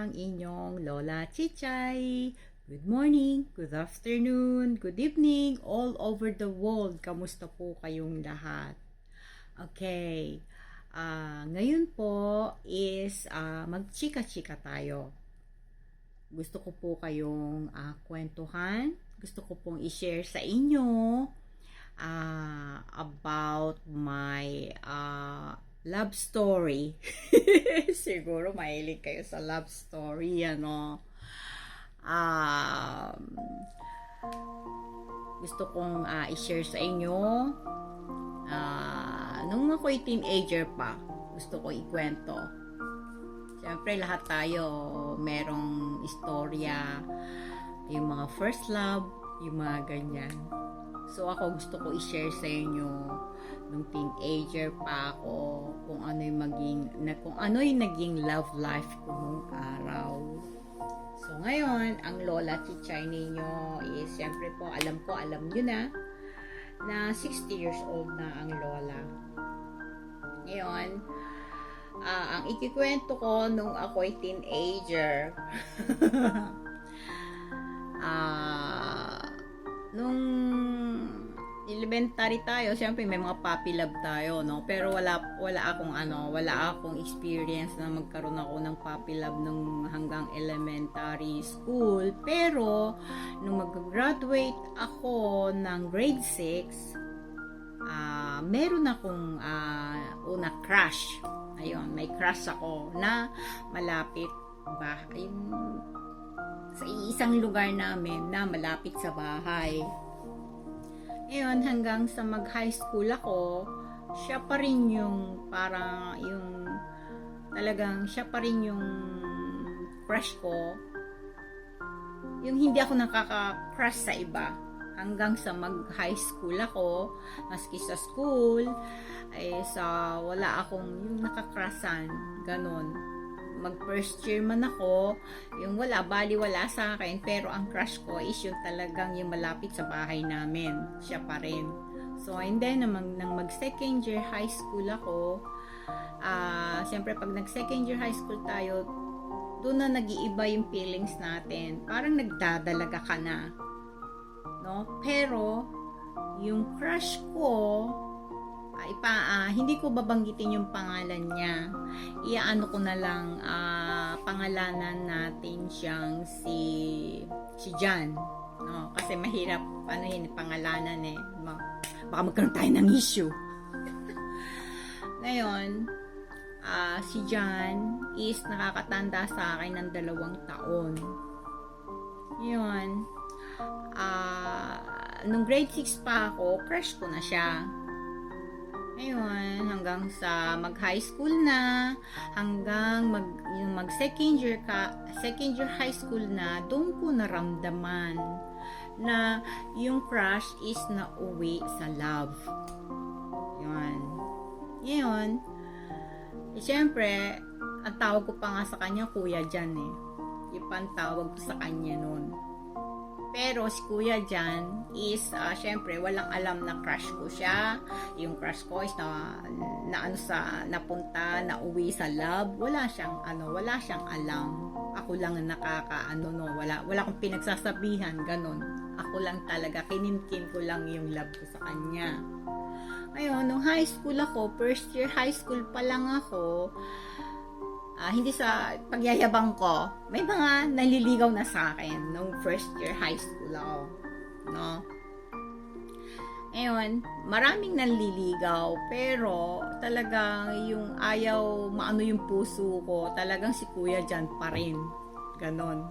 ang inyong Lola Chichay. Good morning, good afternoon, good evening, all over the world. Kamusta po kayong lahat? Okay, ngayon po is magchika-chika tayo. Gusto ko po kayong kwentuhan. Gusto ko pong i-share sa inyo about my love story. Siguro mahilig kayo sa love story, ano. Gusto kong i-share sa inyo. Nung ako'y teenager pa, gusto ko ikwento. Siyempre, lahat tayo merong istorya, yung mga first love, yung mga ganyan. So, ako gusto ko i-share sa inyo nung teenager pa ako kung ano yung naging love life ko nung araw. So, ngayon, ang Lola Chichay ninyo is, siyempre po, alam nyo na 60 years old na ang Lola. Ngayon, ang ikikwento ko nung ako'y teenager, nung elementary tayo, siyempre may mga puppy love tayo, no? Pero wala akong experience na magkaroon ako ng puppy love nung hanggang elementary school. Pero nung mag-graduate ako ng grade 6, meron akong una crush. Ayun, may crush ako na malapit sa isang lugar namin na malapit sa bahay. Ngayon, hanggang sa mag-high school ako, siya pa rin yung siya pa rin yung crush ko. Yung hindi ako nakaka-crush sa iba. Hanggang sa mag-high school ako, maski sa school, wala akong yung nakakrushan, ganon. Mag-first year man ako, yung wala sa akin, pero ang crush ko is yung talagang yung malapit sa bahay namin, siya pa rin. So, and then, nang mag-second year high school ako, siyempre pag nag-second year high school tayo, doon na nag-iiba yung feelings natin. Parang nagdadalaga ka na. No? Pero, yung crush ko, hindi ko babanggitin yung pangalan niya. Iaano ko na lang, pangalanan natin siyang si Jan. No? Kasi mahirap, pangalanan eh. Baka magkaroon tayo ng issue. Ngayon, si Jan is nakakatanda sa akin ng 2 taon. Yun. Nung grade 6 pa ako, crush ko na siya. Ngayon, hanggang sa mag-high school na, hanggang mag-second year high school na, doon ko naramdaman na yung crush is na uwi sa love. Yun. Ngayon, siyempre, ang tawag ko pa nga sa kanya, Kuya Jan eh. Yung pantawag ko sa kanya noon. Pero si Kuya Jan is, syempre, walang alam na crush ko siya. Yung crush ko is nauwi sa love. Wala siyang alam. Ako lang wala akong pinagsasabihan, ganun. Ako lang talaga, kinimkim ko lang yung love ko sa kanya. Ngayon, nung high school ako, first year high school pa lang ako, hindi sa pagyayabang ko, may mga naliligaw na sa akin nung first year high school ako, no? Ngayon, maraming naliligaw, pero talagang yung ayaw maano yung puso ko, talagang si Kuya Jan pa rin. Ganon.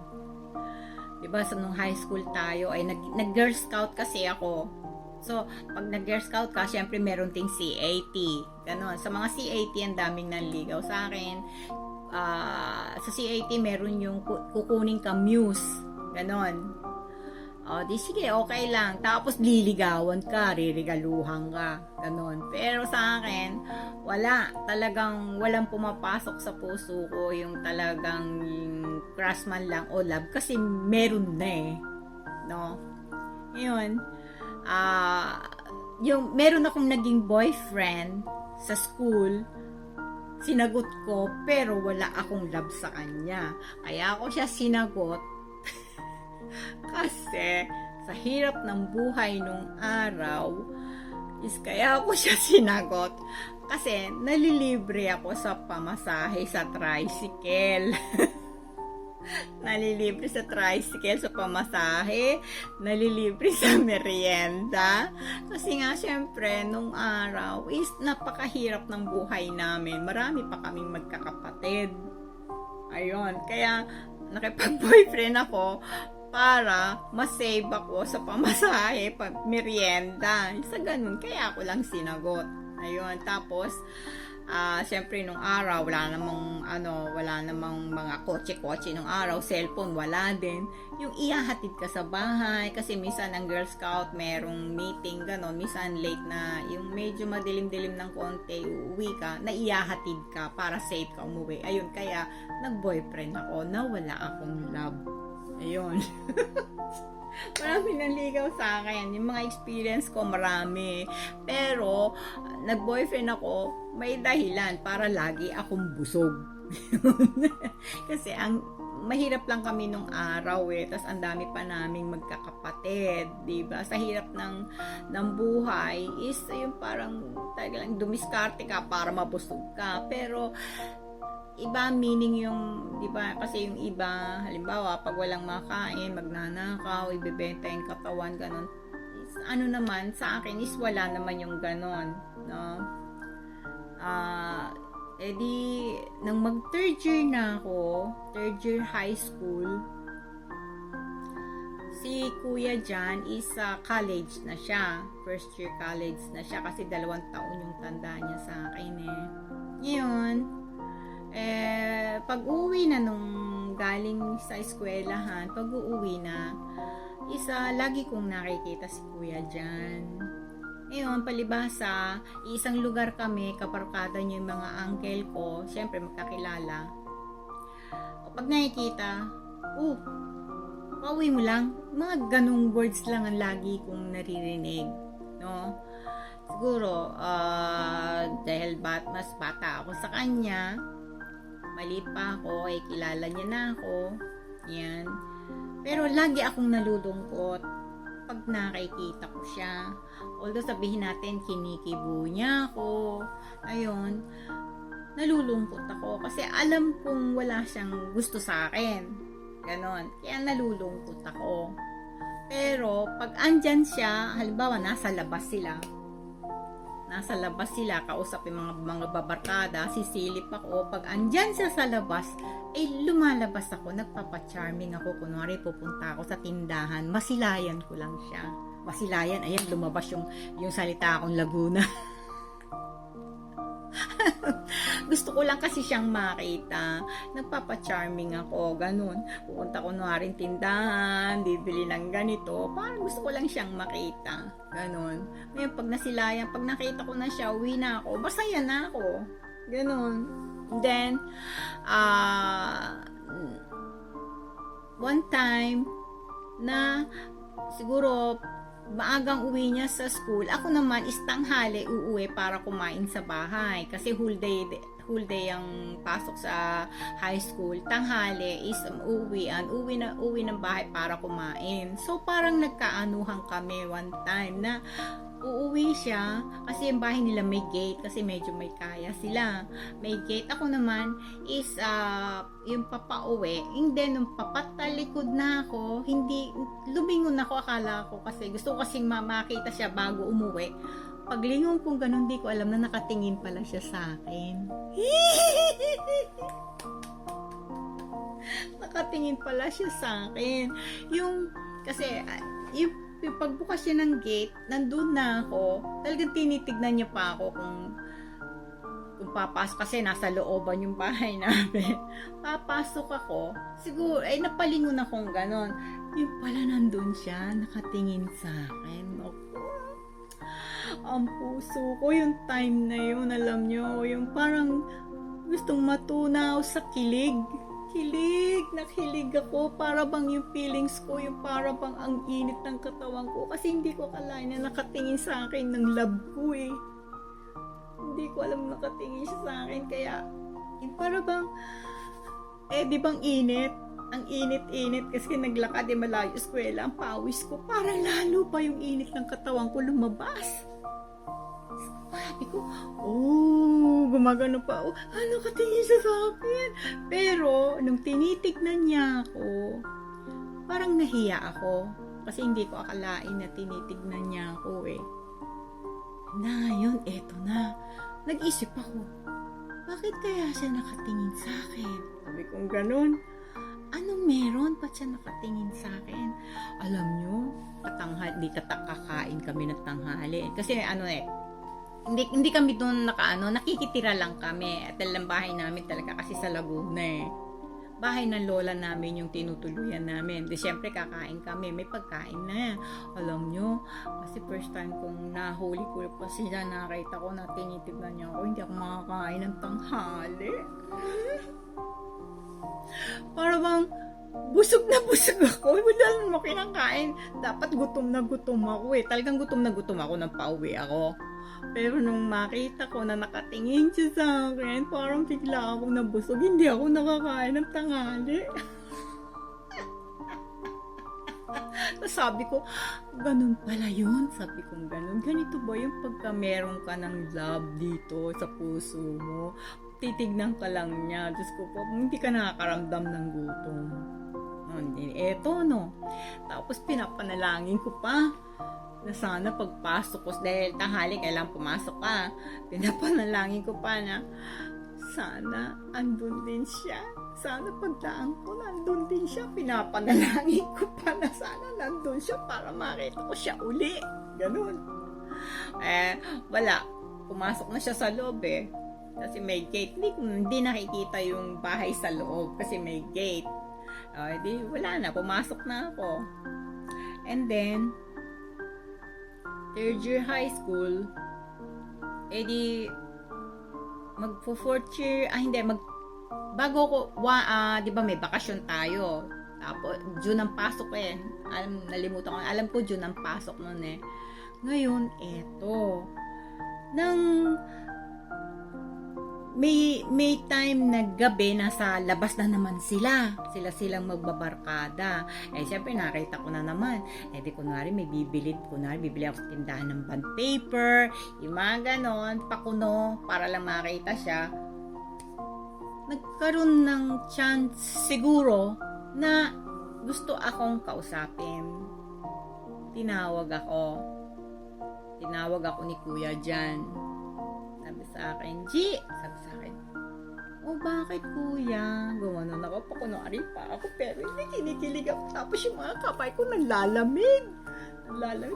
Diba, sa nung high school tayo, ay nag-girl scout kasi ako. So, pag nag-girl scout ka, syempre meron ting CAT. Ganon. Sa mga CAT, ang daming naliligaw sa akin. Sa CAT meron yung kukunin ka muse, ganon. Di sige, okay lang. Tapos liligawan ka, ririgaluhan ka, ganon. Pero sa akin, talagang walang pumapasok sa puso ko yung talagang yung crush man lang o love, kasi meron na eh, no? Yun, yung meron akong naging boyfriend sa school. sinagot ko, pero wala akong love sa kanya. Kaya ako siya sinagot kasi sa hirap ng buhay nung araw is kaya ako siya sinagot kasi nalilibre ako sa pamasahe sa tricycle. Nalilibre sa tricycle, sa pamasahe, nalilibre sa merienda. Kasi nga, syempre, nung araw is napakahirap ng buhay namin. Marami pa kaming magkakapatid. Ayun, kaya nakipag-boyfriend ako para masave ako sa pamasahe, pag merienda. Sa ganun, kaya ako lang sinagot. Ayun, tapos, syempre nung araw wala namang mga kotse-kotse nung araw, cellphone wala din. Yung ihahatid ka sa bahay kasi minsan ang Girl Scout merong meeting ganon, minsan late na yung medyo madilim-dilim ng konti, uuwi ka, na ihahatid ka para safe ka umuwi. Ayun, kaya nag-boyfriend ako na wala akong love. Ayun. Marami naligaw sa akin. Yung mga experience ko, marami. Pero, nag-boyfriend ako, may dahilan para lagi akong busog. Kasi, mahirap lang kami nung araw Tapos, ang dami pa naming magkakapatid. Diba? Sa hirap ng buhay, is yung parang talagang dumiskarte ka para mabusog ka. Pero, iba meaning yung, di ba, kasi yung iba, halimbawa, pag walang makain, magnanakaw, ibebenta yung katawan, ganon. Ano naman, sa akin is wala naman yung ganon, no? Edi, nang mag third year na ako, third year high school, si Kuya Jan is college na siya, first year college na siya, kasi 2 taon yung tanda niya sa akin Ngayon, pag-uwi na nung galing sa eskwelahan, pag-uwi na, lagi kong nakikita si Kuya Jan. Ngayon, palibhasa, isang lugar kami, kaparkada niyo yung mga uncle ko, syempre magkakilala. Pag nakikita, pauwi mo lang, mga ganung words lang ang lagi kong naririnig, no? Siguro, dahil mas bata ako sa kanya, mali pa ako, kilala niya na ako. Yan. Pero lagi akong nalulungkot pag nakikita ko siya. Although sabihin natin, kinikibo niya ako. Ayun. Nalulungkot ako kasi alam kong wala siyang gusto sa akin. Ganon. Kaya nalulungkot ako. Pero pag andyan siya, halimbawa nasa labas kausap yung mga babarkada, sisilip ako, pag andyan siya sa labas, lumalabas ako, nagpapa-charming ako, kunwari pupunta ako sa tindahan, masilayan ko lang siya. Masilayan, ayan, lumabas yung salita akong Laguna. Gusto ko lang kasi siyang makita. Nagpapa-charming ako, ganun. Pupunta ko kunwari tindahan, bibili ng ganito, parang gusto ko lang siyang makita. Ganun. Ngayon, pag nasilayan, pag nakita ko na siya, uwi na ako, masaya na ako. Ganun. And then, one time, na siguro, maagang uwi niya sa school. Ako naman is tanghali uuwi para kumain sa bahay. Kasi whole day ang pasok sa high school. Tanghali is uwi ng bahay para kumain. So parang nagkaanuhan kami one time na uuwi siya kasi yung bahay nila may gate kasi medyo may kaya sila. May gate. Ako naman is yung papauwi. And then nung papatalikod na ako, lumingon ako, akala ko kasi gusto ko kasing makita siya bago umuwi. Paglingon kong ganun, di ko alam na nakatingin pala siya sa akin. Nakatingin pala siya sa akin. Kasi yung pagbukas niya ng gate, nandun na ako. Talagang tinitignan niya pa ako kung papasok kasi nasa looban yung bahay namin. Papasok ako, siguro, napalingon akong ganon. Yung pala nandun siya, nakatingin sa akin. Ang puso ko, yung time na yun, alam nyo, yung parang gustong matunaw sa kilig. Nakilig ako, para bang yung feelings ko, yung para bang ang init ng katawan ko, kasi hindi ko akalain na nakatingin sa akin ng love ko Hindi ko alam nakatingin siya sa akin, kaya Yung para bang, di bang init? Ang init-init kasi naglakad malayo eskwela, ang pawis ko, para lalo pa yung init ng katawan ko lumabas. Sabi ko, gumagano pa, nakatingin siya sa akin. Pero, nung tinitignan niya ako, parang nahiya ako. Kasi hindi ko akalain na tinitignan niya ako Na, yun, eto na. Nag-isip ako, bakit kaya siya nakatingin sa akin? Sabi kong ganun. Anong meron? Ba't siya nakatingin sa akin? Alam nyo, kakain kami ng tanghali. Kasi hindi kami doon nakikitira lang kami. At ang bahay namin talaga kasi sa Laguna Bahay ng lola namin yung tinutuluyan namin. Di syempre kakain kami, may pagkain na. Alam nyo, kasi first time kong nahuli ko pa sila, nakita ko na tinitignan niya ako, hindi ako makakain ng tanghali. Para bang busog na busog ako. Wala naman kinakain. Dapat gutom na gutom ako Talagang gutom na gutom ako nang pauwi ako. Pero nung makita ko na nakatingin siya sa akin, parang bigla akong nabusog. Hindi ako nakakain ng tanghali. Sabi ko, ganun pala yun. Sabi ko, ganun. Ganito ba yung pagka meron ka ng love dito sa puso mo? Titignan ka lang niya. Diyos ko po, hindi ka nakakaramdam ng gutom. Eto, no. Tapos pinapanalangin ko pa na sana pagpasok ko, dahil tanghali kailangan pumasok ka. Pinapanalangin ko pa na sana andun din siya. Sana pagdaan ko, nandun din siya. Pinapanalangin ko pa na sana nandun siya para makita ko siya uli. Ganun. Wala. Pumasok na siya sa loob Kasi may gate. Hindi nakikita yung bahay sa loob kasi may gate. Di wala na. Pumasok na ako. And then, third year high school, magpo-fourth year, bago ko, di ba may bakasyon tayo. Tapos, June ang pasok nalimutan ko. Alam ko June ang pasok nun Ngayon, eto. May time na gabi, nasa labas na naman sila. Silang magbabarkada. Syempre, nakita ko na naman. Di kunwari, bibili ako sa tindahan ng bond paper, yung mga ganon, pakuno, para lang makita siya. Nagkaroon ng chance siguro na gusto akong kausapin. Tinawag ako ni Kuya dyan. Sabi sa akin, sabi sa akin, bakit Kuya? Gumanon ako, pakunwari pa ako, pero hindi kinikilig ako. Tapos yung mga kamay ko nalalamig,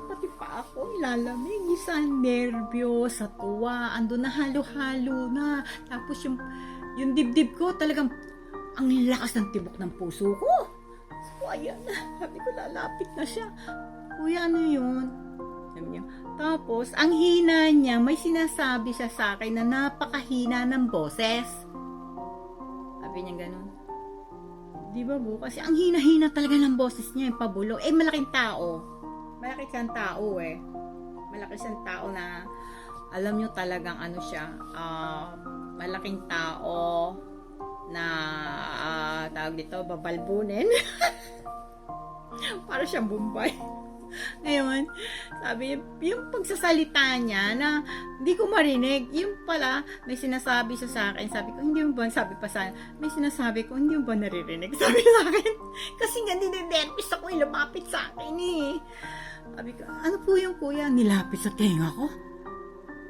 pati pa ako nalalamig. Isa nervyos, sa tuwa, ando na halo-halo na. Tapos yung dibdib ko, talagang ang lakas ng tibok ng puso ko. So, ayan na, sabi ko, lalapit na siya. Kuya, ano yun? Sabi niya. Tapos, ang hina niya, may sinasabi siya sa akin na napakahina ng boses. Sabi niya ganun. Di ba bu? Kasi ang hina-hina talaga ng boses niya, yung pabulo. Malaking tao. Malaki siyang tao Malaki siyang tao na, alam nyo talagang malaking tao na, tawag dito, babalbunin. Para siyang Bombay. Ngayon, sabi, yung pagsasalita niya na hindi ko marinig, yung pala, may sinasabi siya sa akin. Sabi ko, hindi mo ba, sabi pa sa may sinasabi ko, hindi mo ba naririnig? Sabi sa akin, kasi nga nininervous ako, lumapit sa akin Sabi ko, ano po yung Kuya? Nilapit sa tenga ko.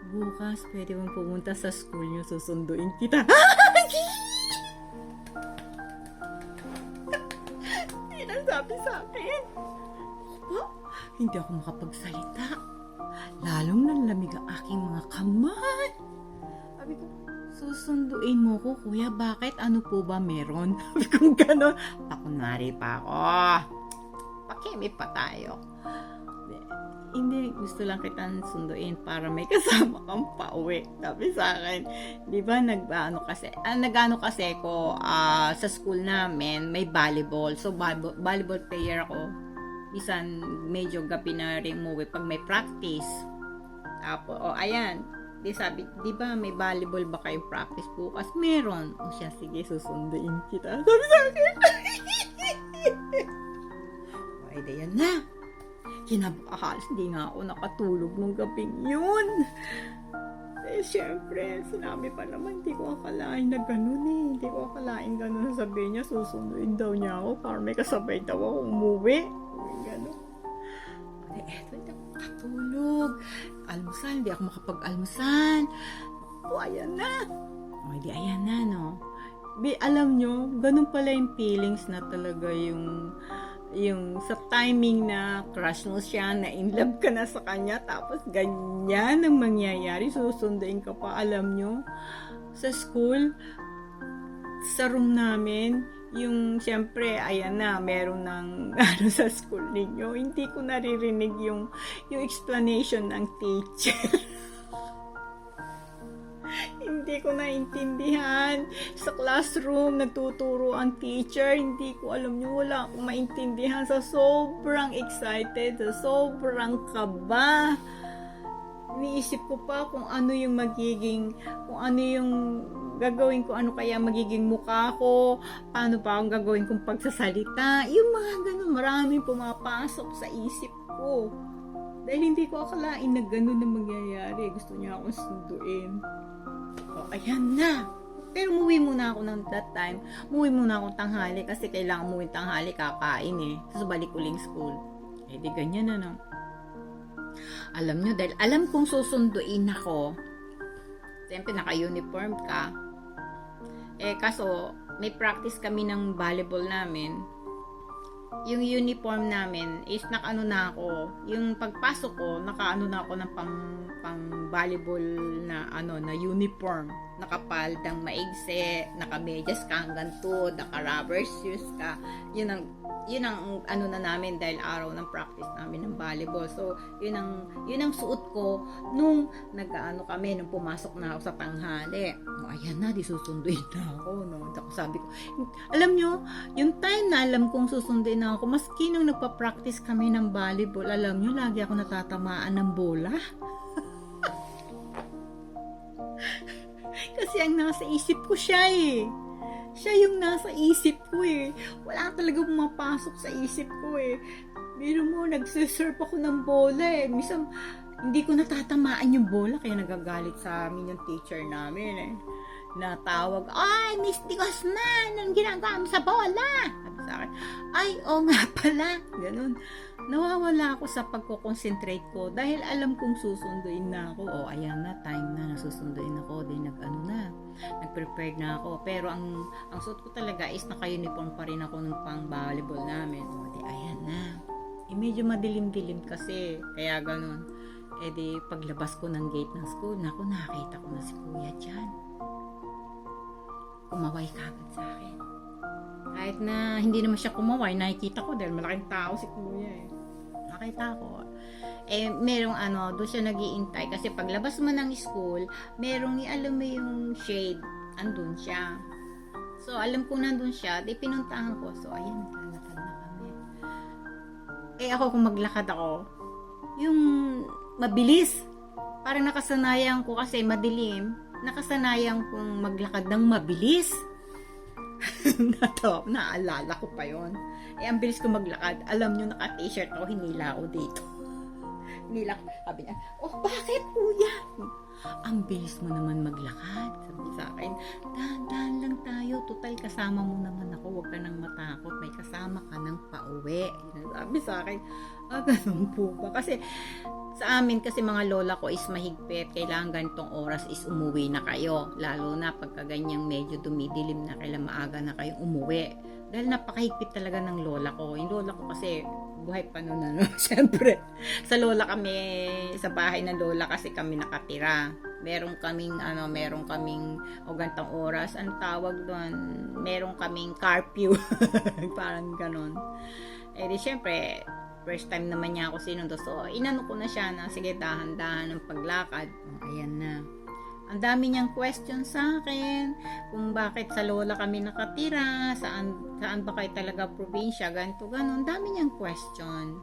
Bukas, pwede mong pumunta sa school niyo, susunduin kita. Sabi sa akin. Hindi ako makapagsalita. Lalong nanlamig ang aking mga kamay. Sabi ko, susunduin mo ko, Kuya, bakit? Ano po ba meron? Sabi ko gano'n. Pakunwari pa ako. Pakeme pa tayo. Hindi, gusto lang kitang sunduin para may kasama kang pauwi. Sabi sa akin, di ba nag-ano kasi ko sa school namin, may volleyball. So, volleyball player ako. Minsan, medyo gabi na rin umuwi pag may practice. Tapos, ayan, Di sabi, di ba may volleyball ba kayong practice bukas? Meron. O siya, sige, susunduin kita. Sabi sa akin. Ay, di yan na. Kinabakahalas, hindi nga ako nakatulog nung gabing yun. Eh, syempre, sinabi pa naman, hindi ko akalain na ganun eh. Hindi ko akalain ganun. Sabihin niya, susunduin daw niya ako para may kasabay daw ako umuwi. Ganun. Eh, eto, hindi ako makatulog. Almusal, hindi ako makapag-almusal. O, ayan na. O, di ayan na, no? Alam nyo, ganun pala yung feelings na talaga yung sa timing na crush mo siya, na in love ka na sa kanya, tapos ganyan ang mangyayari, susunduin ka pa. Alam nyo, sa school, sa room namin, yung siyempre, ayan na, meron ng ano sa school ninyo, hindi ko naririnig yung explanation ng teacher. Hindi ko naintindihan. Sa classroom, nagtuturo ang teacher. Hindi ko alam nyo, wala akong maintindihan. Sa sobrang excited, sa sobrang kaba. Iniisip ko pa kung ano yung gagawin ko, ano kaya magiging mukha ko, paano pa akong gagawin kong pagsasalita. Yung mga ganun, maraming pumapasok sa isip ko. Dahil hindi ko akalain na ganun na mangyayari. Gusto niya akong sunduin. O, ayan na. Pero umuwi muna ako ng that time. Umuwi muna ako tanghali kasi kailangan umuwi tanghali, kakain eh. Tapos balik uling school. Eh di ganyan na, no? Alam nyo, dahil alam kong susunduin ako. Siyempre naka-uniform ka. Eh kaso, may practice kami ng volleyball namin. Yung uniform namin is nakaano na ako. Yung pagpasok ko, nakaano na ako ng pang volleyball na na uniform. Nakapaldang maigse, nakamedyas ka hanggang to, naka-rubber shoes ka. Yun ang ano na namin dahil araw ng practice namin ng volleyball. So, yun ang suot ko nung nag-ano kami, nung pumasok na ako sa tanghali. O, ayan na, di susunduin na ako. No? Sabi ko, alam nyo, yung time na alam kong susunduin na ako, maski nung nagpa-practice kami ng volleyball, alam nyo, lagi ako natatamaan ng bola. Kasi ang nasa isip ko siya eh. Siya yung nasa isip ko eh. Wala talaga pumapasok sa isip ko eh. Biro mo, nagsiserve ako ng bola eh. Minsan, hindi ko natatamaan yung bola kaya nagagalit sa amin yung teacher namin eh. Natawag, ay, Miss Di Guzman, anong ginagawa mo sa bola? Sabi sa akin, ay, oo nga pala. Ganun. Nawawala ako sa pagko-concentrate ko dahil alam kong susunduin na ako. O, ayan na, time na, nasusunduin ako. Then, nag-prepared na ako. Pero, ang suot ko talaga is naka-uniform pa rin ako nung pang-volleyball namin. O, di, ayan na. Eh, medyo madilim-dilim kasi. Kaya ganun. Eh, di, paglabas ko ng gate ng school, naku, nakita ko na si Kuya dyan. Kumaway kagad sa akin. Kahit na hindi naman siya kumaway, nakikita ko dahil malaking tao si Kuya eh. Nakita ko. Eh, merong doon siya nag-iintay kasi paglabas mo ng school, merong, alam mo yung shade, andun siya. So, alam ko nandun siya, di pinuntahan ko. So, ayan, naglalakad na kami. Eh, ako kung maglakad ako, yung mabilis. Parang nakasanayan ko kasi madilim, nakasanayan kong maglakad ng mabilis. Naalala ko pa yon. Eh, ang bilis ko maglakad. Alam nyo, naka-t-shirt ako, hinila ako dito. Hinila ko. Sabi niya, oh, bakit kuya? Ang bilis mo naman maglakad. Sabi sa akin, dahan-dahan lang tayo. Total, kasama mo naman ako. Huwag ka nang matakot. May kasama ka nang pauwi. Sabi sa akin, ganun po ba? Kasi, sa amin kasi mga lola ko is mahigpit. Kailangan ganitong oras is umuwi na kayo. Lalo na pagka ganyang medyo dumidilim na, kailangan maaga na kayong umuwi. Dahil napakahigpit talaga ng lola ko. Yung lola ko kasi buhay pa noon Siyempre, sa lola kami, sa bahay ng lola kasi kami nakatira. Meron kaming gantong oras. Ang tawag doon, meron kaming curfew. Parang ganon. Eh di syempre, first time naman niya ako sinundo. So, inano ko na siya na, sige, dahan-dahan ng paglakad. Oh, ayan na. Ang dami niyang question sa akin, kung bakit sa lola kami nakatira, saan ba kayo talaga probinsya, ganito, ganon. Ang dami niyang question.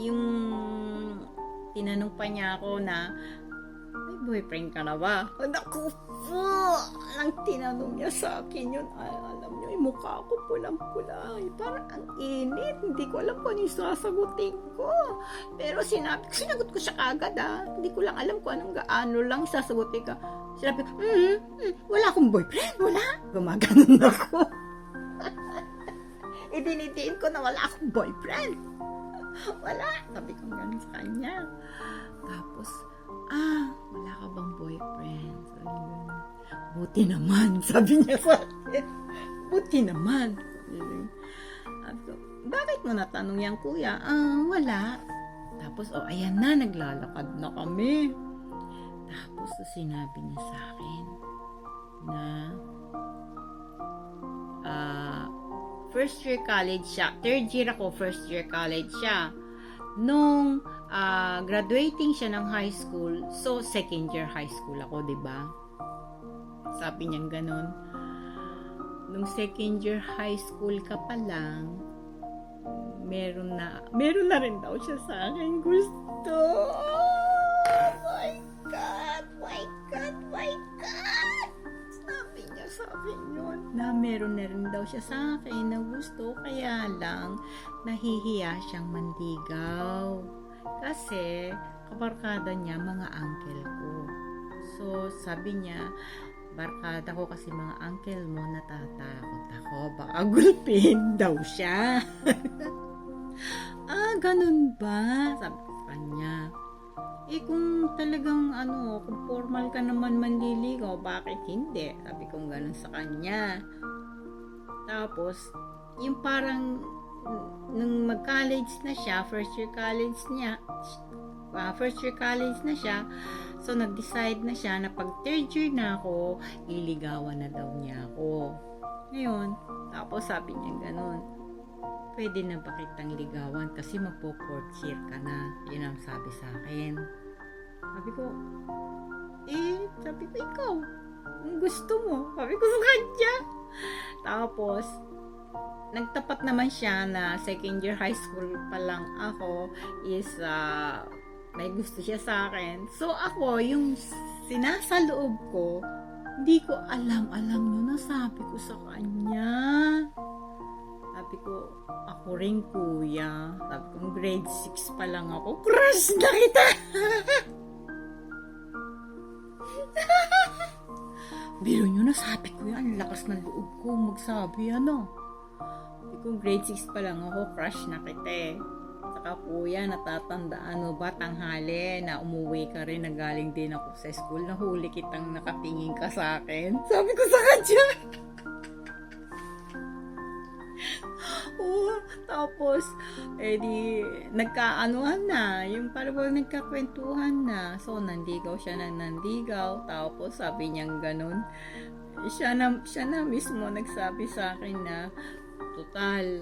Yung, tinanong pa niya ako na, may boyfriend ka na ba? Naku po! Nang tinanong niya sa akin yun, ay, alam niyo, yung mukha ko pulang-pula. Parang ang init. Hindi ko alam kung ano yung sasagutin ko. Pero sinagot ko siya kagad Hindi ko lang alam kung anong gaano lang sasagutin ka. Sinabi ko, wala akong boyfriend, wala. Gumaganon ako. Idinidiin ko na wala akong boyfriend. Wala. Sabi ko gano'n sa kanya. Tapos, wala ka bang boyfriend? Sabi gano'n. Buti naman, sabi niya sa akin. Buti naman. Sabi ko, bakit mo natanong yan, kuya? Wala. Tapos, ayan na, naglalakad na kami. Tapos, sinabi niya sa akin na first year college siya. Third year ako, first year college siya. Nung graduating siya ng high school, so second year high school ako, 'di ba? Sabi niya ganun. Nung second year high school ka pa lang, meron na rin daw siya sa akin gusto. Oh my God! My God! My God! Sabi niya sa akin yun, na meron na rin daw siya sa akin na gusto, kaya lang nahihiya siyang manligaw. Kasi kabarkada niya mga uncle ko. So sabi niya, barkada ko kasi mga uncle mo, natatakot ako, baka gulpin daw siya. Ganun ba? Sabi ko sa kanya. Kung talagang kung formal ka naman manliligaw, bakit hindi? Sabi ko gano'n sa kanya. Tapos, yung parang nung mag-college na siya, first year college na siya, so nag-decide na siya na pag third year na ako, liligawan na daw niya ako. Ngayon, tapos sabi niya gano'n, pwede na ba kitang ligawan kasi magpo-fourth year ka na. Yun ang sabi sa akin. Sabi ko, ikaw, ang gusto mo. Sabi ko sa kanya. Tapos, nagtapat naman siya na second year high school pa lang ako is may gusto siya sa akin. So, ako, yung sinasaloob ko, hindi ko alam nyo na sabi ko sa kanya. Sabi ko, ako rin kuya. Sabi ko, grade 6 pa lang ako. Crush na kita! Biro nyo na, sabi ko yan. Ang lakas ng loob ko magsabi, Sabi ko, grade 6 pa lang ako. Crush na kita Saka kuya, natatandaan mo ba tanghali na umuwi ka rin, na galing din ako sa school, nahuli kitang nakatingin ka sa akin. Sabi ko sa kanya. Tapos, nagkaanuhan na, yung parang nagkakwentuhan na. So, nandigaw siya na nandigaw. Tapos, sabi niyang ganun. Siya na mismo nagsabi sa akin na, total,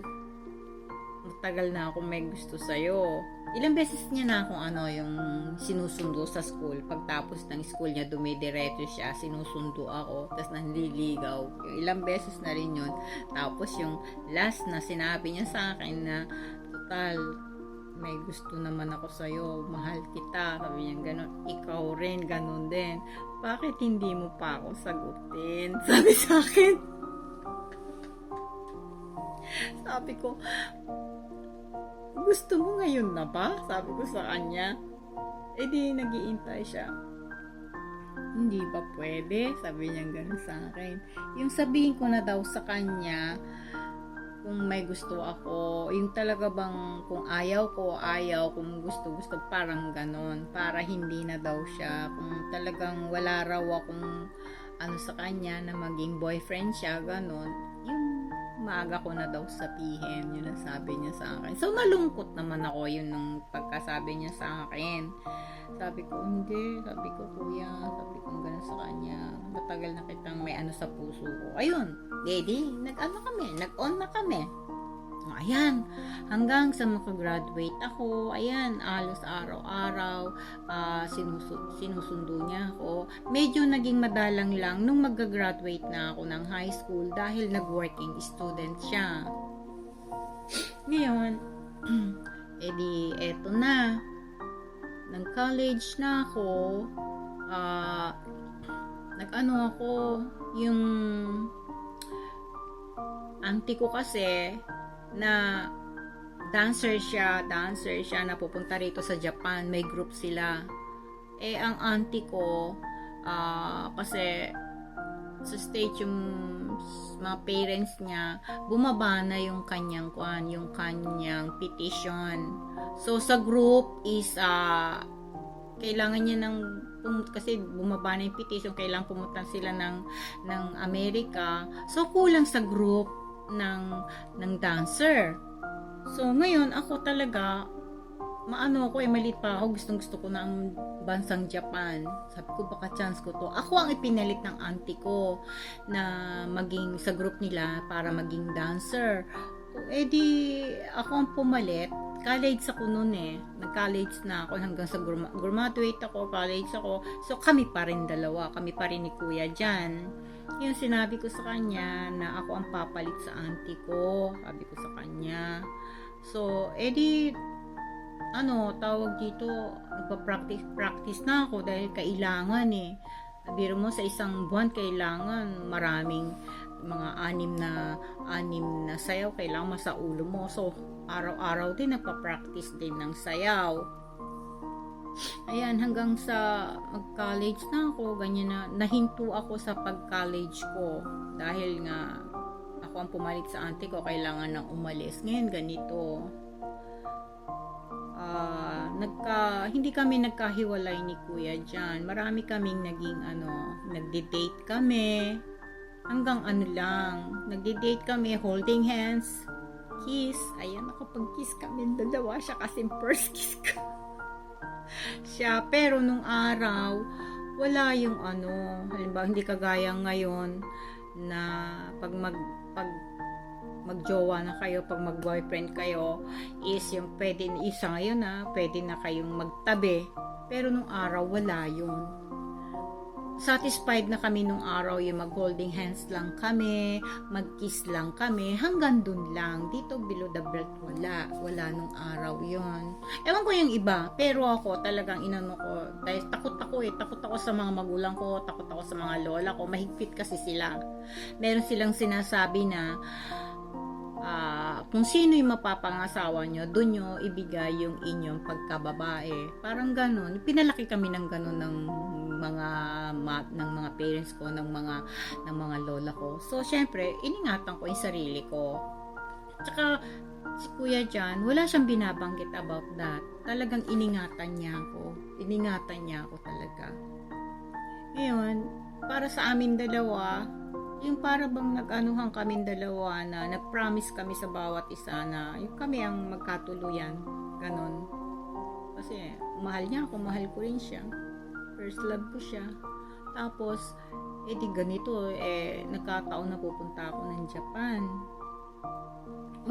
matagal na ako may gusto sa'yo. Ilang beses niya na akong yung sinusundo sa school. Pagtapos ng school niya, dumidiretso siya, sinusundo ako, tapos nanliligaw. Yung ilang beses na rin yun. Tapos yung last na sinabi niya sa akin na, total, may gusto naman ako sa'yo, mahal kita. Sabi niya gano'n, ikaw rin, gano'n din. Bakit hindi mo pa ako sagutin? Sabi sa akin. Sabi ko, gusto mo ngayon na ba? Sabi ko sa kanya. Di nag-iintay siya. Hindi ba pwede? Sabi niya gano'n sa akin. Yung sabihin ko na daw sa kanya, kung may gusto ako, yung talaga bang kung ayaw ko, ayaw, kung gusto, parang gano'n. Para hindi na daw siya. Kung talagang wala raw akong sa kanya na maging boyfriend siya, gano'n. Yung maaga ko na daw sabihin, yun ang sabi niya sa akin. So, nalungkot naman ako yun nung pagkasabi niya sa akin. Sabi ko, hindi. Sabi ko, kuya, sabi ko gano'n sa kanya. Matagal na kitang may sa puso ko. Ayun, nag-on na kami. Ayan, hanggang sa makagraduate ako, ayan, alos araw-araw, sinusundo niya ako. Medyo naging madalang lang nung mag-graduate na ako ng high school dahil nag-working student siya. Ngayon, eto na. nag-college na ako, nag-ano ako, yung auntie ko kasi na dancer siya na pupunta rito sa Japan, may group sila. Ang auntie ko, kasi sa stage yung mga parents niya, bumaba na yung kanyang petition. So sa group is kailangan niya kasi bumaba na yung petition, kailangan pumunta sila ng Amerika. So kulang sa group ng dancer. So ngayon ako talaga maliit pa ako, gusto ko na ang bansang Japan. Sabi ko, baka chance ko to. Ako ang ipinalit ng auntie ko na maging sa group nila para maging dancer. Di ako ang pumalit. College ako noon Nag-college na ako hanggang sa graduate ako, college ako. So kami pa rin dalawa. Kami pa rin ni Kuya dyan. Yung sinabi ko sa kanya na ako ang papalit sa auntie ko. Sabi ko sa kanya. So, tawag dito, nagpa-practice na ako dahil kailangan Biro mo sa isang buwan kailangan maraming mga anim na sayaw kailangan sa ulo mo. So, araw-araw din nagpa-practice din ng sayaw. Ayan, hanggang sa mag-college na ako, ganyan na, nahinto ako sa pag-college ko dahil nga ako ang pumalit sa auntie ko, kailangan nang umalis. Ngayon ganito. Hindi kami nagkahiwalay ni Kuya dyan. Marami kaming naging nagde-date kami. Hanggang lang. Nagde-date kami, holding hands, kiss. Ayan, nakapag-kiss kami dalawa. Siya kasi first kiss ko. Siya, pero nung araw, wala yung halimbawa, hindi kagaya ngayon na pag magjowa na kayo, pag mag-boyfriend kayo, is yung isa ngayon pwede na kayong magtabi. Pero nung araw, wala yun. Satisfied na kami nung araw, yung mag-holding hands lang kami, mag-kiss lang kami, hanggang dun lang. Dito, below the belt, wala nung araw yun. Ewan ko yung iba, pero ako talagang dahil takot ako sa mga magulang ko, takot ako sa mga lola ko, mahigpit kasi sila. Meron silang sinasabi na, kung sino yung mapapangasawa nyo, doon nyo ibigay yung inyong pagkababae. Parang ganun. Pinalaki kami ng ganun ng mga parents ko, ng mga lola ko. So, syempre, iningatan ko yung sarili ko. Tsaka, si Kuya dyan, wala siyang binabanggit about that. Talagang iningatan niya ako. Iningatan niya ako talaga. Ngayon, para sa amin dalawa, yung para bang nag-anuhan kaming dalawa na nag-promise kami sa bawat isa na yung kami ang magkatuluyan. Ganon. Kasi mahal niya ako, mahal ko rin siya. First love ko siya. Tapos, di ganito, nagkataon na pupunta ako ng Japan.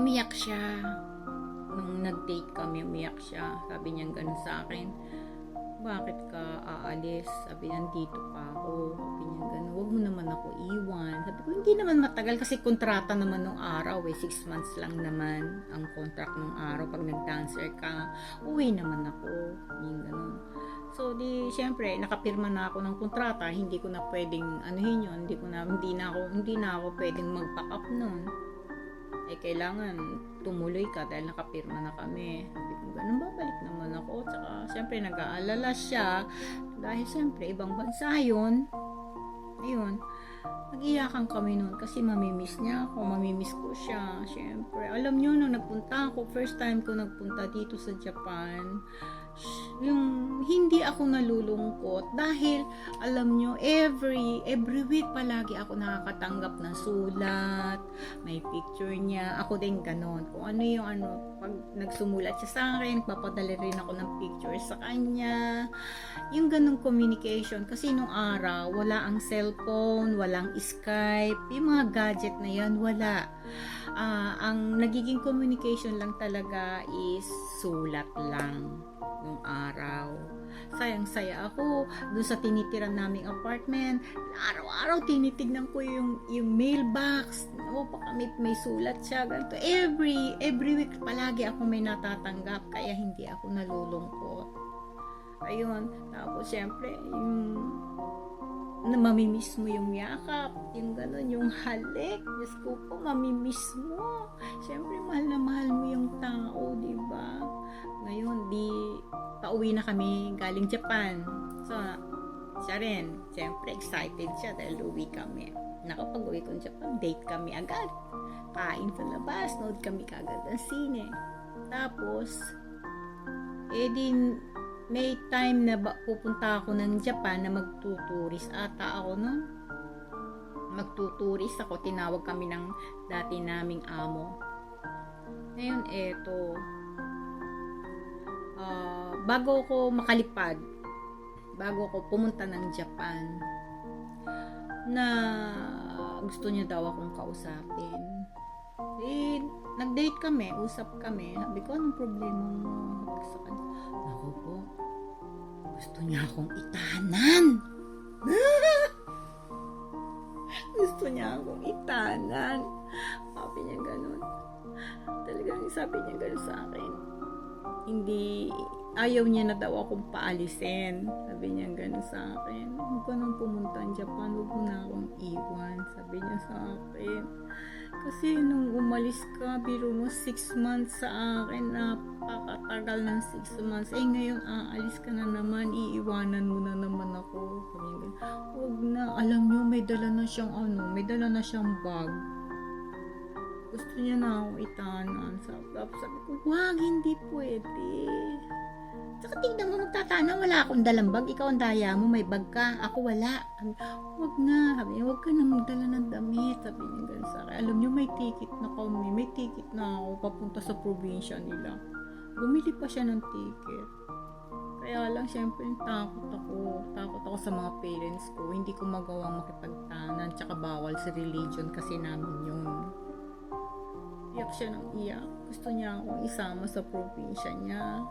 Umiyak siya. Nung nag-date kami, umiyak siya. Sabi niya ganon sa akin. Bakit ka aalis? Sabi, nandito pa ako. Sabi niya, gano'n, wag mo naman ako iwan. Sabi ko, hindi naman matagal kasi kontrata naman nung araw 6 months lang naman ang contract nung araw. Pag nag-dancer ka, uwi naman ako. Yung gano'n. So, syempre, nakapirma na ako ng kontrata. Hindi ko na pwedeng anuhin yun. Hindi na ako pwedeng mag-pack up nun. Kailangan tumuloy ka dahil nakapirma na kami. Sabi ko, ganun, babalik naman ako. Tsaka, syempre, nag-aalala siya. Dahil, syempre, ibang bansa yun. Ayun. Nag-iyakan kami noon kasi mamimiss niya ako. Mamimiss ko siya. Syempre, alam niyo, nung nagpunta ako, first time ko nagpunta dito sa Japan, yung hindi ako nalulungkot dahil alam nyo every week palagi ako nakakatanggap ng sulat, may picture niya, ako din ganon, kung ano yung pag nagsumulat siya sa akin, papadala rin ako ng picture sa kanya, yung ganong communication. Kasi nung araw wala ang cellphone, walang Skype, yung mga gadget na yan wala. Ang nagiging communication lang talaga is sulat lang nung araw. Sayang-saya ako doon sa tinitiran naming apartment. Araw-araw tinitignan ko yung mailbox. Baka may sulat siya. Ganito. Every week palagi ako may natatanggap kaya hindi ako nalulungkot. Ayun, tapos syempre, yung na mamimiss mo yung yakap, yung gano'n, yung halik. Diyos ko po, mamimiss mo. Siyempre, mahal na mahal mo yung tao, di ba? Ngayon, pauwi na kami galing Japan. So, siya rin, siyempre, excited siya dahil uwi kami. Nakapag-uwi ko ng Japan, date kami agad. Kain sa labas, nood kami kagad ng sine. Tapos, may time na pupunta ako ng Japan na magtuturis ata ako nun. Magtuturis ako, tinawag kami ng dati naming amo. Ngayon, bago ko makalipad, bago ko pumunta ng Japan, na gusto niya daw akong kausapin. Nag-date kami, usap kami. Sabi ko, anong problema mo? Sa kanya, naku po, gusto niya akong itanan. Gusto niya akong itanan. Sabi niya ganun. Talagang sabi niya ganun sa akin. Ayaw niya na daw akong paalisin. Sabi niya ganun sa akin. Huwag ka nang pumunta ng Japan, huwag mo na akong iwan. Sabi niya sa akin. Kasi nung umalis ka, biro mo 6 months sa akin, napakatagal ng 6 months. Ngayon aalis ka na naman, iiwanan mo na naman ako. Sabi niya, huwag na, alam niyo, may dala na siyang bag. Gusto niya na akong itanan. Sabi ko, wag, hindi pwede. Saka tignan mo, magtatana, wala akong dalang bag. Ikaw ang daya mo, may bag ka. Ako wala. Wag na. Sabi niya, wag ka na magdala ng damit. Sabi niya ganun sa akin. Alam niyo, may ticket na kami. May ticket na ako papunta sa probinsya nila. Bumili pa siya ng ticket. Kaya lang, syempre, takot ako sa mga parents ko. Hindi ko magawang makipagtanan. Tsaka bawal sa religion kasi namin yun. Iyak siya ng iyak. Gusto niya akong isama sa probinsya niya.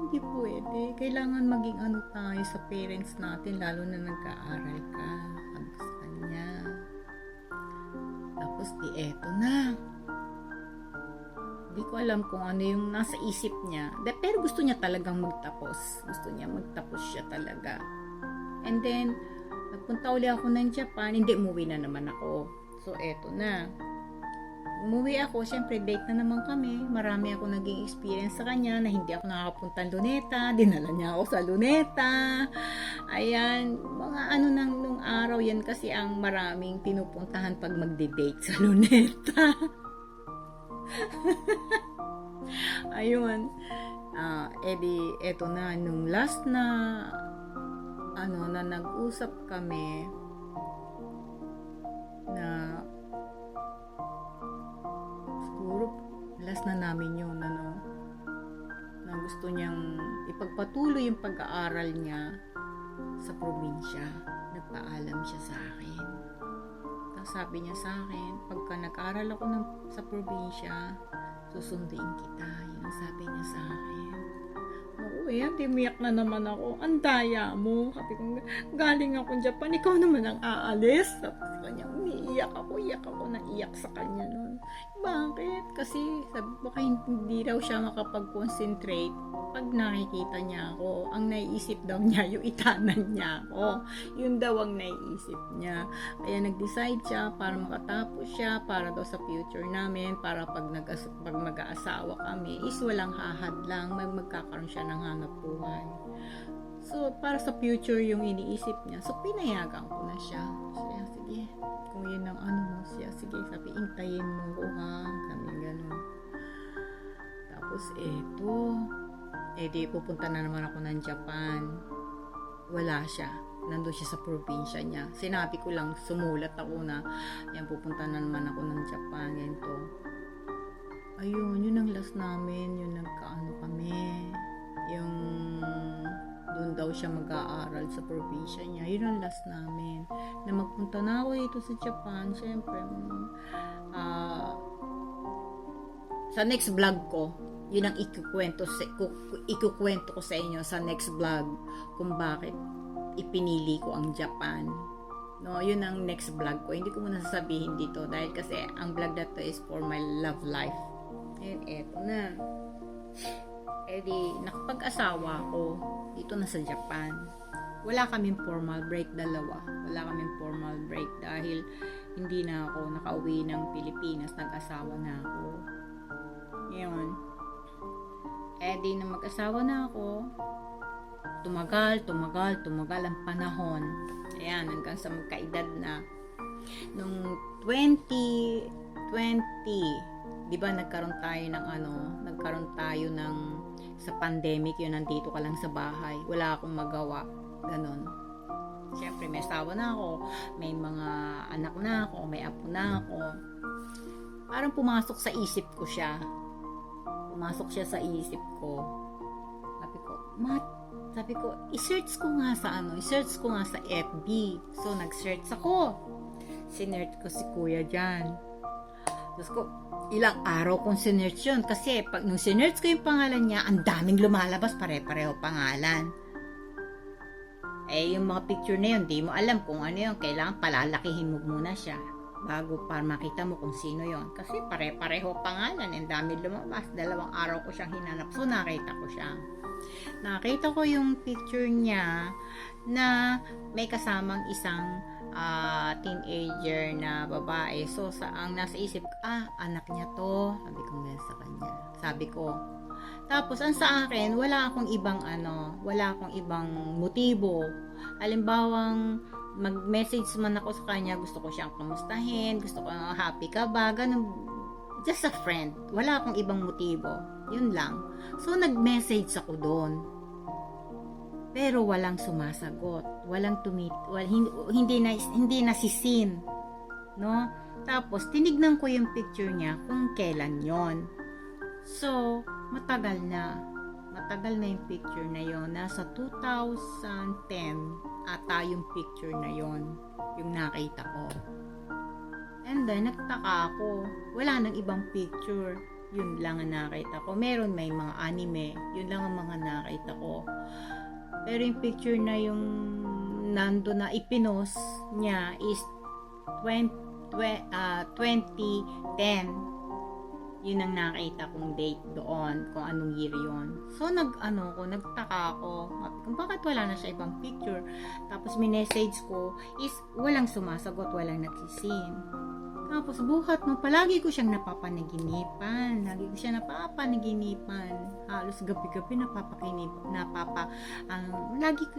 Hindi pwede. Kailangan maging ano tayo sa parents natin, lalo na nag-aaral ka. Sabi ko sa kanya. Tapos eto na. Hindi ko alam kung ano yung nasa isip niya. Pero gusto niya talagang magtapos. Gusto niya magtapos siya talaga. And then, nagpunta uli ako ng Japan. Hindi, umuwi na naman ako. So, eto na. Umuwi ako, syempre date na naman kami. Marami ako naging experience sa kanya na hindi ako nakakapunta ng Luneta. Dinala niya ako sa Luneta. Ayan, mga ano nung araw yan kasi ang maraming pinupuntahan pag magde-date sa Luneta. Ayun. Eto na, nung last na na nag-usap kami na last na namin yun, na gusto niyang ipagpatuloy yung pag-aaral niya sa probinsya. Nagpaalam siya sa akin. Tapos sabi niya sa akin, pagka nag-aaral ako sa probinsya, susunduin kita. Yun ang sabi niya sa akin. Oo, timiyak na naman ako. Ang daya mo. Sabi ko, galing ako Japan, ikaw naman ang aalis. Tapos kanya, iyak ako, naiyak sa kanya nun. Bakit? Kasi sabi baka hindi daw siya makapag-concentrate pag nakikita niya ako. Ang naiisip daw niya, yung itanan niya ako. Yun daw ang naiisip niya. Kaya nag-decide siya para makatapos siya, para daw sa future namin, para pag mag-aasawa kami, is walang hahad lang, magkakaroon siya ng hanap buhay. So, para sa future yung iniisip niya. So, pinayagan ko na siya. Kaya, sige, kung yun ang mo siya, sige, sabi, intayin mo ko ha, kami gano'n. Tapos, di pupunta na naman ako ng Japan. Wala siya. Nandun siya sa probinsya niya. Sinabi ko lang, sumulat ako na, yan, pupunta na naman ako ng Japan, ganito. Ayun, yun ang last namin, yun nagkaano kami. Yung doon daw siya mag-aaral sa probinsya niya. Yun ang last namin. Na magpunta na ako dito sa Japan, syempre, sa next vlog ko, yun ang ikukwento ko sa inyo sa next vlog kung bakit ipinili ko ang Japan. No, yun ang next vlog ko. Hindi ko muna sasabihin dito dahil kasi ang vlog na to is for my love life. And eto na. di, nakapag-asawa ako dito na sa Japan. Wala kaming formal break, dalawa. Wala kaming formal break dahil hindi na ako nakauwi ng Pilipinas, nag-asawa na ako. Ngayon, di na mag-asawa na ako, tumagal ang panahon. Ayan, hanggang sa magkaedad na. Nung 2020, di ba nagkaroon tayo ng sa pandemic, yun, nandito ka lang sa bahay, wala akong magawa, ganon. Siyempre may asawa na ako, may mga anak na ako, may apo na ako. Parang pumasok sa isip ko siya sa isip ko. Sabi ko, i-search ko nga sa FB. So nag-search ako, sinearch ko si kuya dyan. Tapos ko, ilang araw kong sinearch yun. Kasi pag nung sinearch ko yung pangalan niya, ang daming lumalabas, pare-pareho pangalan. Yung mga picture na yun, di mo alam kung ano yun. Kailangan palalakihin mo muna siya bago para makita mo kung sino yun. Kasi pare-pareho pangalan, ang daming lumabas. 2 araw ko siyang hinanap. So nakita ko siya. Nakita ko yung picture niya na may kasamang isang teenager na babae. So, ang nasa isip ko, anak niya to. Sabi ko nga sa kanya. Sabi ko. Tapos, ang sa akin, wala akong ibang motibo. Halimbawang, mag-message man ako sa kanya, gusto ko siyang kamustahin, gusto ko, happy ka ba? Ganun, just a friend. Wala akong ibang motibo. Yun lang. So, nag-message ako doon. Pero walang sumasagot. Hindi nasisin. No? Tapos, tinignan ko yung picture niya kung kailan yon. So, matagal na. Matagal na yung picture na yon. Nasa 2010 ata yung picture na yon. Yung nakita ko. And then, nagtaka ako. Wala nang ibang picture. Yun lang ang nakita ko. Meron may mga anime. Yun lang ang mga nakita ko. Pero yung picture na yung nando na ipinost niya is 2010. Yun ang nakita kong date doon, kung anong year yun. So, nagtaka ako. Kung bakit wala na siya ibang picture. Tapos, minessage ko is walang sumasagot, walang nagsisin. Tapos, buhat mo, palagi ko siyang napapanaginipan. Halos gabi-gabi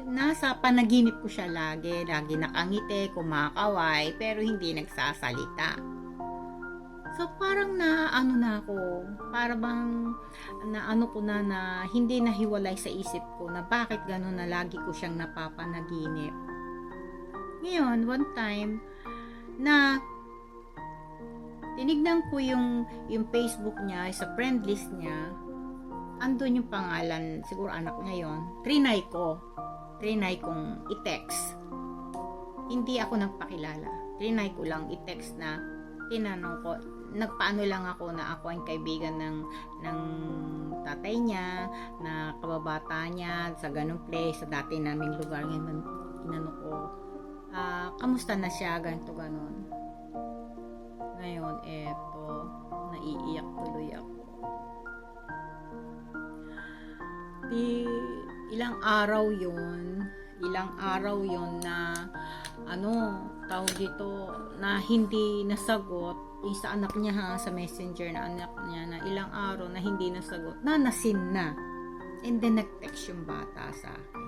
nasa panaginip ko siya lagi. Lagi nakangiti, kumakaway, pero hindi nagsasalita. So, parang para bang na hindi nahiwalay sa isip ko na bakit gano'n na lagi ko siyang napapanaginip. Ngayon, one time, na tinignan ko yung Facebook niya, sa friend list niya, andun yung pangalan, siguro anak niya yon. Trinay kong i-text. Hindi ako nagpakilala. Trinay ko lang i-text na tinanong ko, nagpaano lang ako na ako ang kaibigan ng tatay niya, na kababata niya sa ganung place, sa dati naming lugar. Ngayon, inano ko, kamusta na siya, ganito, ganon. Ngayon, eto, naiiyak tuloy ako. Ilang araw yun na tawag dito, na hindi nasagot yung sa anak niya, sa messenger na anak niya, na ilang araw na hindi nasagot, na nasin na. And then nag-text yung bata sa akin.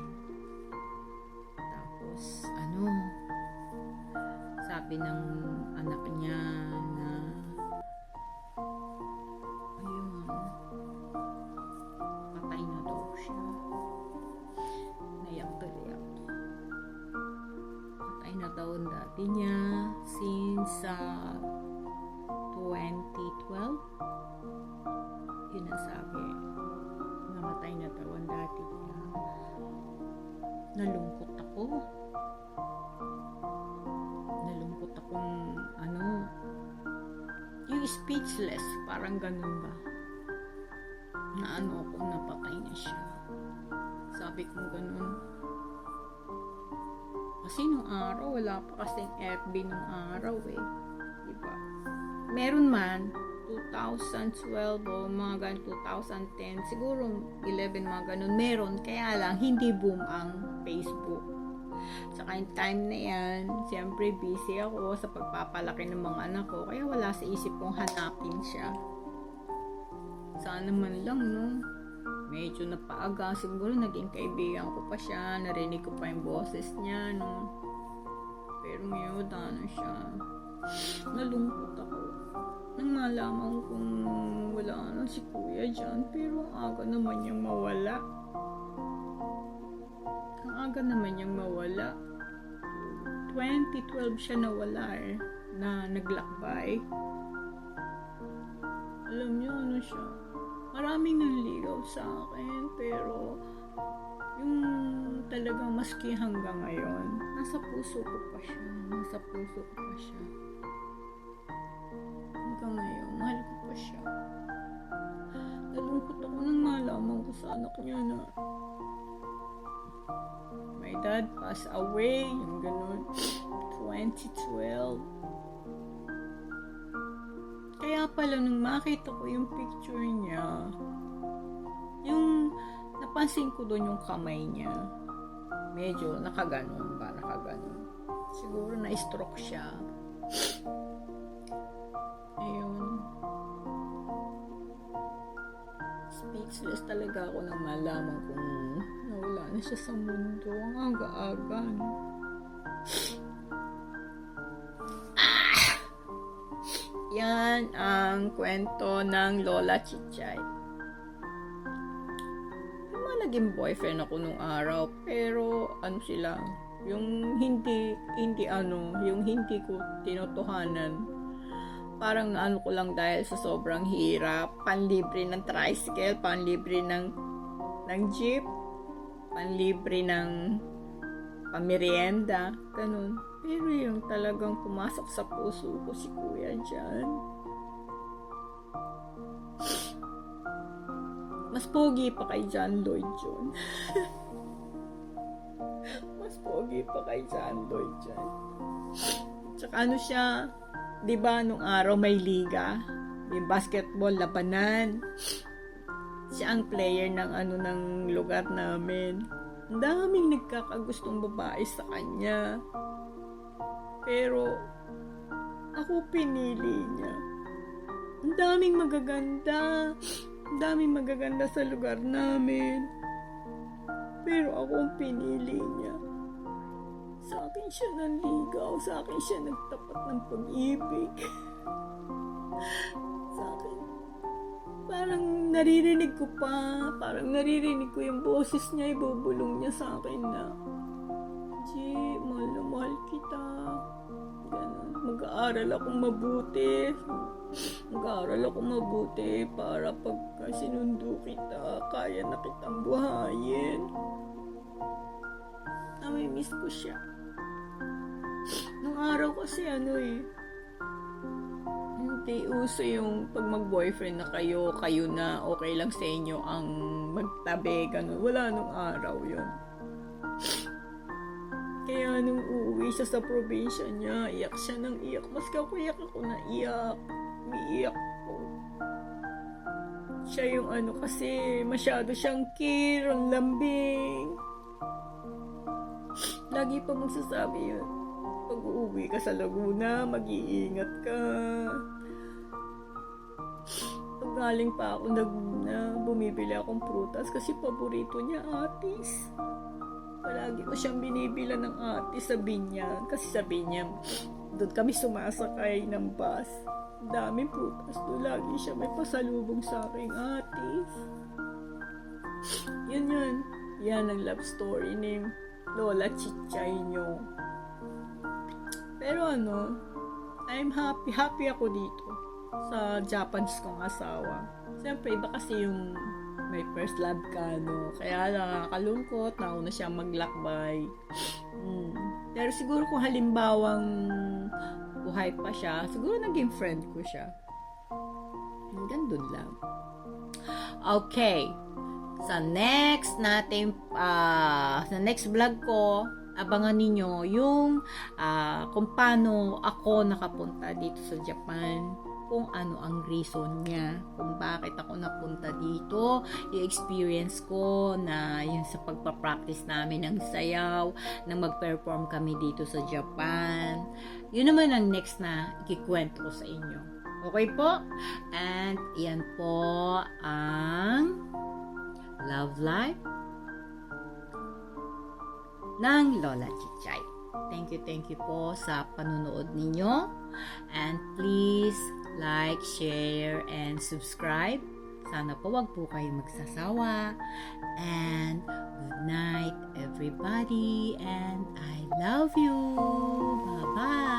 Tapos sabi ng anak niya na patay na daw siya. Naiyak tuloy ako. Patay na daw ang dati niya since 2012. Yun ang sabi. Namatay na daw ang dati niya. Nalungkot ako. Yung speechless, parang ganun ba? Na ako, napatay na siya. Sabi ko ganun. Kasi nung araw, wala pa kasing FB nung araw diba? Meron man, 2012 o mga ganun, 2010, siguro 11, mga ganun, meron. Kaya lang, hindi boom ang Facebook. Saka yung time na yan, siyempre busy ako sa pagpapalaki ng mga anak ko, kaya wala sa isip kong hanapin siya. Sana man lang, no? Medyo napaaga, siguro naging kaibigan ko pa siya, narinig ko pa yung boses niya, no? Pero ngayon, ano siya, nalungkot ako. Nang malaman kong wala na si kuya dyan, pero ang aga naman niyang mawala. Ang aga naman niyang mawala. 2012 siya nawala na naglakbay. Alam niyo ano siya, maraming nanligaw sa akin, pero yung talagang maski hanggang ngayon, nasa puso ko pa siya. Nasa puso ko pa siya. Hanggang ngayon, mahal ko pa siya. Nalungkot ako nang malaman ko sa anak niya na my dad passed away, yung ganun, 2012. Kaya pala nung makita ko yung picture niya, yung napansin ko doon yung kamay niya, medyo nakaganon ba, nakaganon. Siguro na-stroke siya. Ayun. Speechless talaga ako nang malaman kung nawala na siya sa mundo. Ang aga-aga. Yan ang kwento ng Lola Chichay. May mga naging boyfriend ako nung araw, pero ano sila, yung hindi ko tinutuhanan. Parang naano ko lang dahil sa sobrang hirap, panlibre ng tricycle, panlibre ng jeep, panlibre ng pamerienda, ganun. Pero yung talagang pumasok sa puso ko si kuya dyan. Mas pogi pa kay John Lloyd yun. Mas pogi pa kay John Lloyd dyan. Tsaka ano siya, di ba nung araw may liga, may basketball labanan. Siya ang player ng ng lugar namin. Ang daming nagkakagustong babae sa kanya. Pero ako pinili niya. Ang daming magaganda sa lugar namin. Pero ako ang pinili niya. Sa akin siya nanligaw, sa akin siya nagtapat ng pag-ibig. Sa akin, parang naririnig ko yung boses niya, ibubulong niya sa akin na, G, mahal na mahal kita. Ganun. Mag-aaral akong mabuti para pagka sinundo kita, kaya na kitang buhayin. Namimiss ko siya. Nung araw kasi hindi uso yung pag mag-boyfriend na kayo na okay lang sa inyo ang magtabi, ganun. Wala nung araw yun. Kaya nung uuwi siya sa probinsya niya, iyak siya ng iyak. Mas kakuyak ako na iyak. Umiiyak ko. Siya yung kasi masyado siyang care, ang lambing. Lagi pa magsasabi yun. Pag uuwi ka sa Laguna, mag-iingat ka. Pag galing pa ako Laguna, bumibili akong prutas kasi paborito niya atis. Palagi ko siyang binibila ng atis sa Binyang. Kasi sa Binyang, doon kami sumasakay ng bus. Daming prutas doon. Lagi siya may pasalubong sa aking atis. Yun. Yan ang love story ni Lola Chichay nyo. Pero I'm happy ako dito sa Japanese kong asawa. Siyempre, iba kasi yung may first love ka, Kaya nakakalungkot, nauna siyang maglakbay. Pero siguro kung halimbawang buhay pa siya, siguro naging friend ko siya. Hanggang dun lang. Okay. Sa next vlog ko, abangan ninyo yung kung paano ako nakapunta dito sa Japan. kung ano ang reason niya, kung bakit ako napunta dito, yung experience ko na yun sa pagpapractice namin ng sayaw, na mag-perform kami dito sa Japan. Yun naman ang next na ikikwento ko sa inyo. Okay po? And yan po ang love life ng Lola Chichay. Thank you po sa panunood ninyo. And please like, share, and subscribe. Sana po wag po kayo magsasawa. And good night everybody. And I love you. Bye-bye.